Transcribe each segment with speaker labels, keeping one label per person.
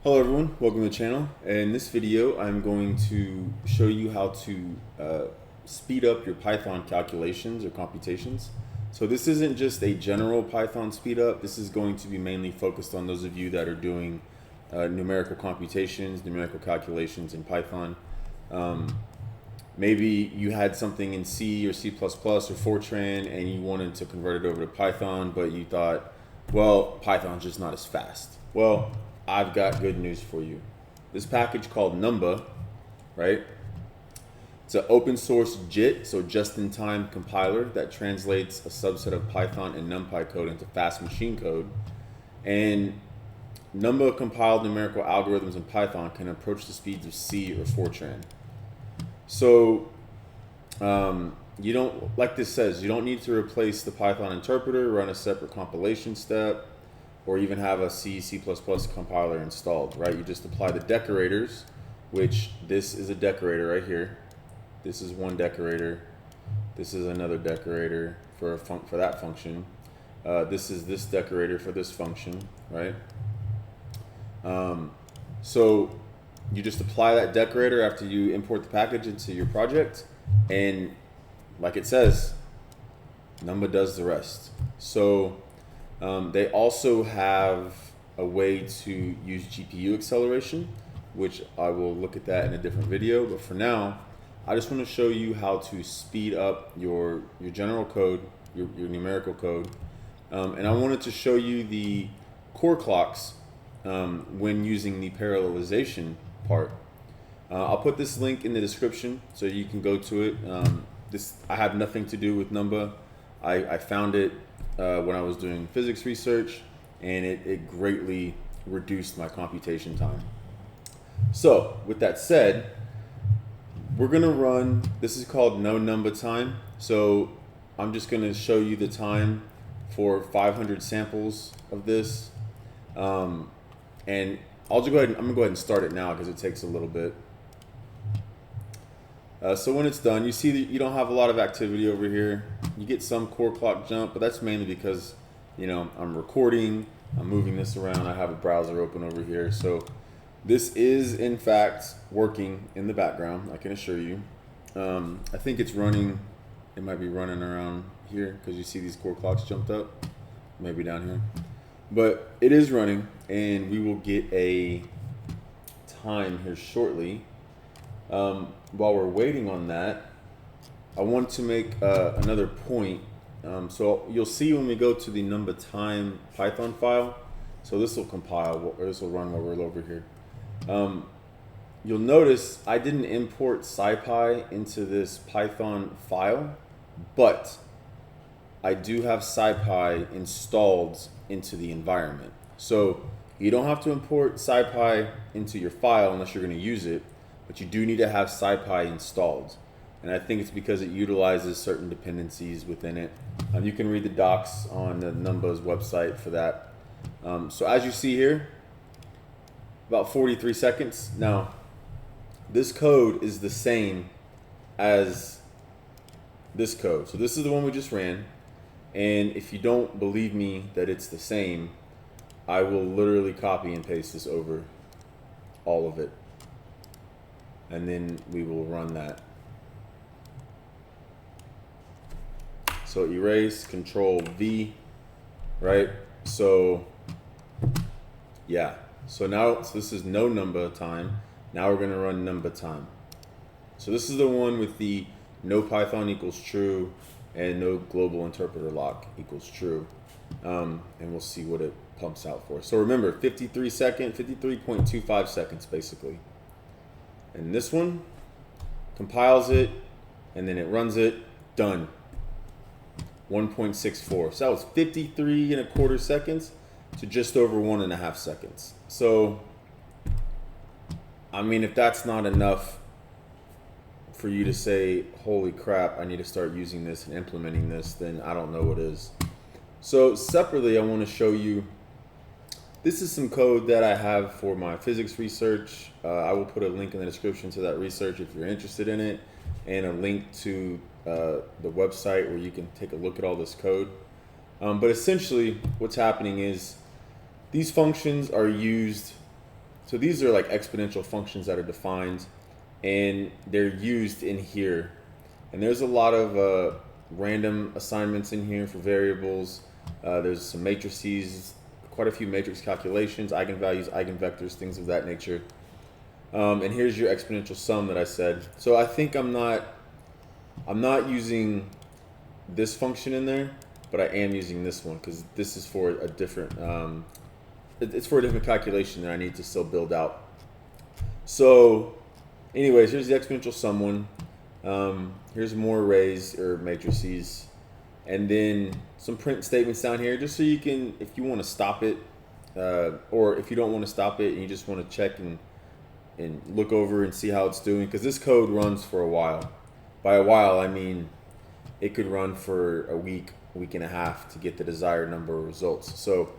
Speaker 1: Hello everyone, welcome to the channel. In this video, I'm going to show you how to speed up your Python calculations or computations. So this isn't just a general Python speed up. This is going to be mainly focused on those of you that are doing numerical computations, numerical calculations in Python. Maybe you had something in C or C++ or Fortran and you wanted to convert it over to Python, but you thought, well, Python's just not as fast. Well, I've got good news for you. This package called Numba, right? It's an open source JIT, so just-in-time compiler that translates a subset of Python and NumPy code into fast machine code. And Numba compiled numerical algorithms in Python can approach the speeds of C or Fortran. So you don't, like this says, you don't need to replace the Python interpreter, run a separate compilation step, or even have a C compiler installed, right? You just apply the decorators, which this is a decorator right here. This is one decorator. This is another decorator for that function. This is this decorator for this function, right? So you just apply that decorator after you import the package into your project, and like it says, Numba does the rest. So they also have a way to use GPU acceleration, which I will look at that in a different video. But for now, I just want to show you how to speed up your general code, your numerical code. And I wanted to show you the core clocks when using the parallelization part. I'll put this link in the description so you can go to it. I have nothing to do with Numba. I found it when I was doing physics research, and it greatly reduced my computation time. So with that said, we're gonna run, this is called NoNumberTime. So I'm just gonna show you the time for 500 samples of this. And I'm gonna go ahead and start it now because it takes a little bit. So when it's done, you see that you don't have a lot of activity over here. You get some core clock jump, but that's mainly because, you know, I'm recording, I'm moving this around, I have a browser open over here. So this is in fact working in the background, I can assure you. I think it's running, it might be running around here because you see these core clocks jumped up, maybe down here. But it is running, and we will get a time here shortly. While we're waiting on that, I want to make another point. So you'll see when we go to the NumberTime Python file, so this will compile, or this will run while we're over here. You'll notice I didn't import SciPy into this Python file, but I do have SciPy installed into the environment. So you don't have to import SciPy into your file unless you're going to use it, but you do need to have SciPy installed. And I think it's because it utilizes certain dependencies within it. You can read the docs on the Numba's website for that. So as you see here, about 43 seconds. Now, this code is the same as this code. So this is the one we just ran. And if you don't believe me that it's the same, I will literally copy and paste this over all of it. And then we will run that. So erase, Control V, right? So yeah, so now, so this is NoNumberTime. Now we're gonna run NumberTime. So this is the one with the no Python equals true and no global interpreter lock equals true. And we'll see what it pumps out for. So remember, 53.25 seconds basically. And this one compiles it, and then it runs it, done. 1.64. So that was 53.25 seconds to just over 1.5 seconds. So, I mean, if that's not enough for you to say, holy crap, I need to start using this and implementing this, then I don't know what is. So separately, I want to show you, this is some code that I have for my physics research. I will put a link in the description to that research if you're interested in it, and a link to the website where you can take a look at all this code. But essentially what's happening is these functions are used So these are like exponential functions that are defined, and they're used in here. And there's a lot of random assignments in here for variables. There's some matrices, quite a few matrix calculations, eigenvalues, eigenvectors, things of that nature. And here's your exponential sum that I said. So I think I'm not using this function in there, but I am using this one because this is for a different, it's for a different calculation that I need to still build out. So anyways, here's the exponential sum one. Here's more arrays or matrices, and then some print statements down here just so you can, if you want to stop it, or if you don't want to stop it and you just want to check and look over and see how it's doing, because this code runs for a while. By a while, I mean it could run for a week and a half to get the desired number of results. So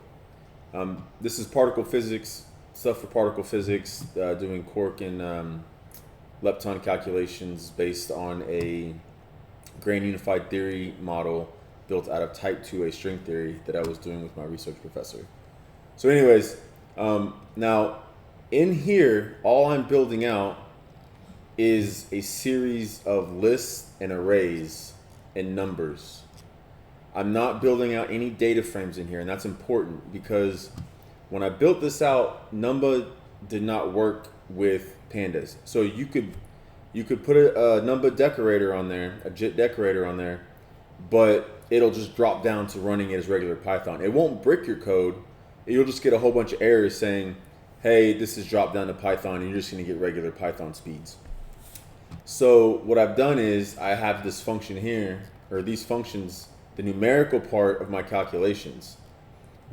Speaker 1: this is particle physics, stuff for particle physics, doing quark and lepton calculations based on a grand unified theory model built out of type 2A string theory that I was doing with my research professor. So anyways, now in here, all I'm building out is a series of lists and arrays and numbers. I'm not building out any data frames in here, and that's important because when I built this out, Numba did not work with pandas. So you could put a Numba decorator on there, a JIT decorator on there, but it'll just drop down to running it as regular Python. It won't brick your code. You'll just get a whole bunch of errors saying, hey, this is dropped down to Python, and you're just going to get regular Python speeds. So what I've done is I have this function here, or these functions, the numerical part of my calculations,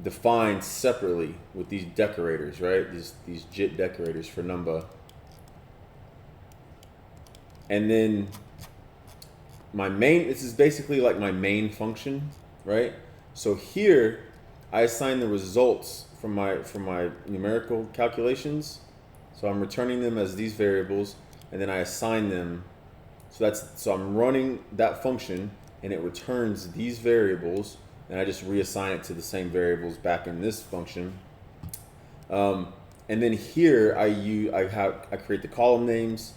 Speaker 1: defined separately with these decorators, right? These JIT decorators for Numba. And then this is basically like my main function, right? So here I assign the results from my numerical calculations. So I'm returning them as these variables, and then I assign them. So I'm running that function, and it returns these variables, and I just reassign it to the same variables back in this function. And then here I create the column names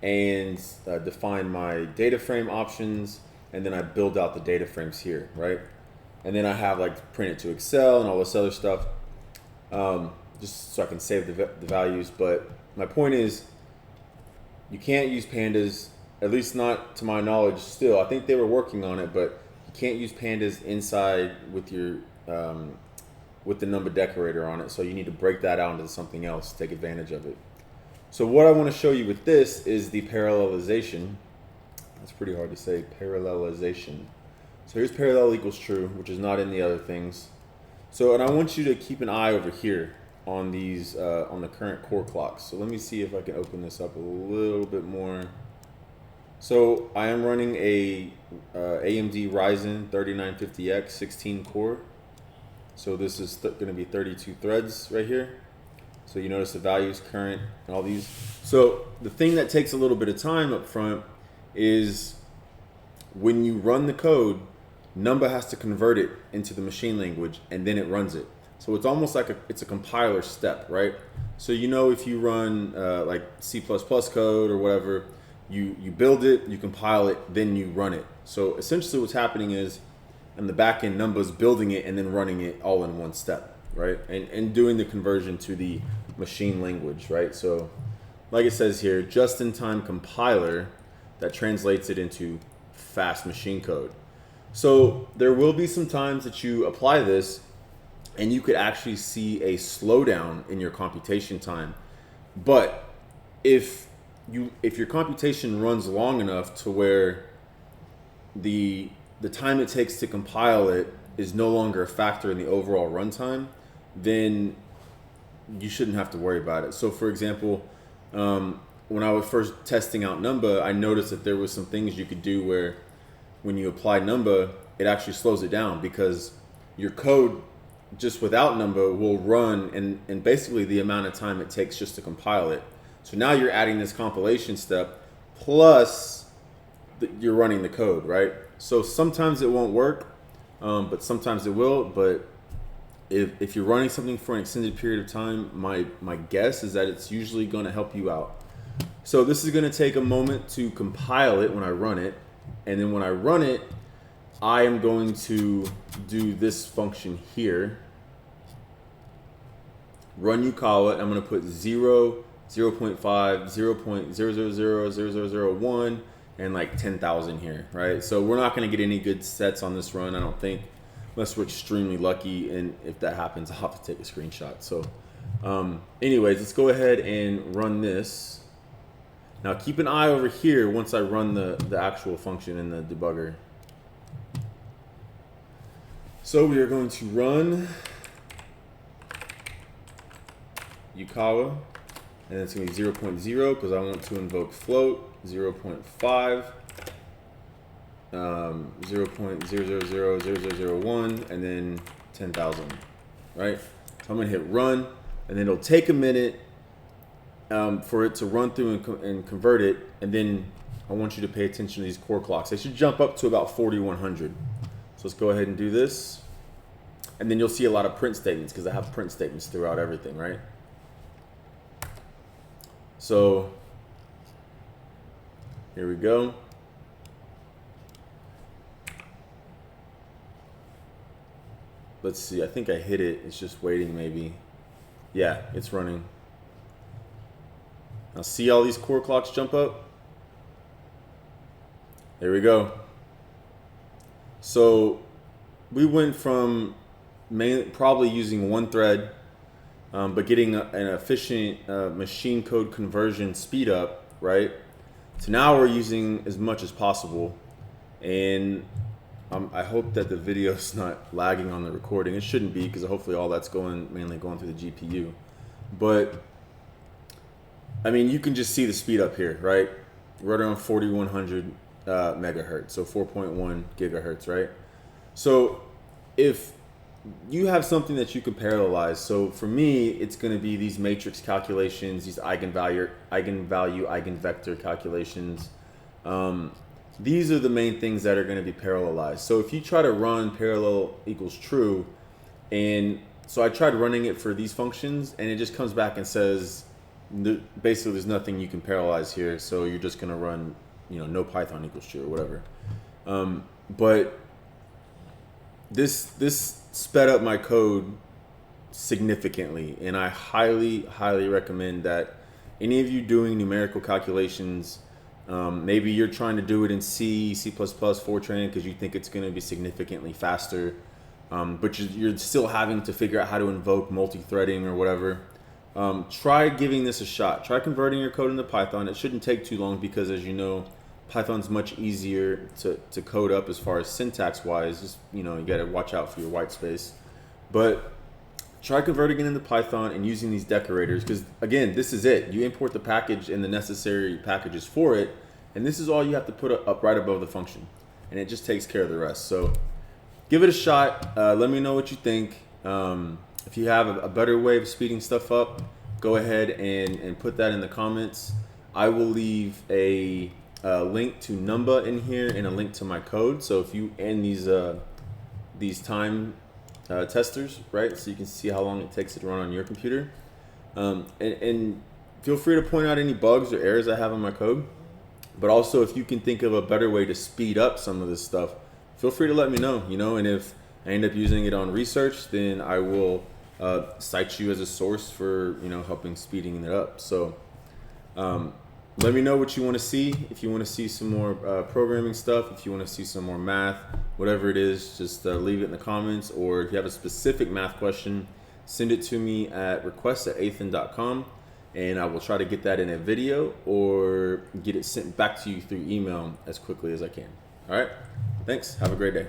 Speaker 1: and define my data frame options, and then I build out the data frames here, right? And then I have like print it to Excel and all this other stuff, just so I can save the values. But my point is, you can't use pandas, at least not to my knowledge still. I think they were working on it, but you can't use pandas inside with your with the Numba decorator on it. So you need to break that out into something else to take advantage of it. So what I want to show you with this is the parallelization. That's pretty hard to say, parallelization. So here's parallel equals true, which is not in the other things. So, and I want you to keep an eye over here on these, on the current core clocks. So let me see if I can open this up a little bit more. So I am running a AMD Ryzen 3950X 16 core. So this is going to be 32 threads right here. So you notice the values, current, and all these. So the thing that takes a little bit of time up front is when you run the code, Numba has to convert it into the machine language, and then it runs it. So it's almost like it's a compiler step, right? So you know, if you run like C++ code or whatever, you build it, you compile it, then you run it. So essentially what's happening is, in the back end, Numba's building it and then running it all in one step, right? And doing the conversion to the machine language, right? So like it says here, just-in-time compiler that translates it into fast machine code. So there will be some times that you apply this and you could actually see a slowdown in your computation time. But if your computation runs long enough to where the time it takes to compile it is no longer a factor in the overall runtime, then you shouldn't have to worry about it. So for example, when I was first testing out Numba, I noticed that there was some things you could do where when you apply Numba, it actually slows it down, because your code just without Numba will run in basically the amount of time it takes just to compile it. So now you're adding this compilation step, plus you're running the code, right? So sometimes it won't work, but sometimes it will. But if you're running something for an extended period of time, my guess is that it's usually going to help you out. So this is going to take a moment to compile it when I run it, and then when I run it, I am going to do this function here. Run Yukawa. I'm going to put 0, 0.5, 0.0000001, and like 10,000 here, right? So we're not going to get any good sets on this run, I don't think, unless we're extremely lucky. And if that happens, I'll have to take a screenshot. So anyways, let's go ahead and run this. Now keep an eye over here once I run the actual function in the debugger. So we are going to run Yukawa, and it's going to be 0.0 because I want to invoke float, 0.5, 0.0000001, and then 10,000, right? So I'm going to hit run, and then it'll take a minute for it to run through and convert it, and then I want you to pay attention to these core clocks. They should jump up to about 4100. So let's go ahead and do this, and then you'll see a lot of print statements because I have print statements throughout everything, right? So here we go. Let's see, I think I hit it. It's just waiting maybe. Yeah, it's running. Now see all these core clocks jump up? There we go. So we went from probably using one thread, but getting an efficient machine code conversion speed up, right? So now we're using as much as possible. And I hope that the video's not lagging on the recording. It shouldn't be, because hopefully all that's mainly going through the GPU. But I mean, you can just see the speed up here, right? Right around 4100 megahertz, so 4.1 gigahertz, right? So if you have something that you can parallelize, so for me, it's going to be these matrix calculations, these eigenvalue, eigenvector calculations. These are the main things that are going to be parallelized. So if you try to run parallel equals true, and so I tried running it for these functions, and it just comes back and says, basically there's nothing you can parallelize here, so you're just going to run, no Python equals true or whatever. But this sped up my code significantly, and I highly recommend that any of you doing numerical calculations, maybe you're trying to do it in C, C++, Fortran because you think it's going to be significantly faster, but you're still having to figure out how to invoke multi-threading or whatever. Try giving this a shot. Try converting your code into Python. It shouldn't take too long because, as you know, Python's much easier to code up as far as syntax wise. Just, you got to watch out for your white space. But try converting it into Python and using these decorators, because again, this is it. You import the package and the necessary packages for it, and this is all you have to put up right above the function, and it just takes care of the rest. So give it a shot. Let me know what you think. If you have a better way of speeding stuff up, go ahead and put that in the comments. I will leave a link to Numba in here and a link to my code. So if you end these time testers, right, so you can see how long it takes it to run on your computer, and feel free to point out any bugs or errors I have in my code. But also, if you can think of a better way to speed up some of this stuff, feel free to let me know. And if I end up using it on research, then I will cite you as a source for helping speeding it up. So let me know what you want to see. If you want to see some more programming stuff, if you want to see some more math, whatever it is, just leave it in the comments. Or if you have a specific math question, send it to me at request@athan.com, and I will try to get that in a video or get it sent back to you through email as quickly as I can. All right, thanks. Have a great day.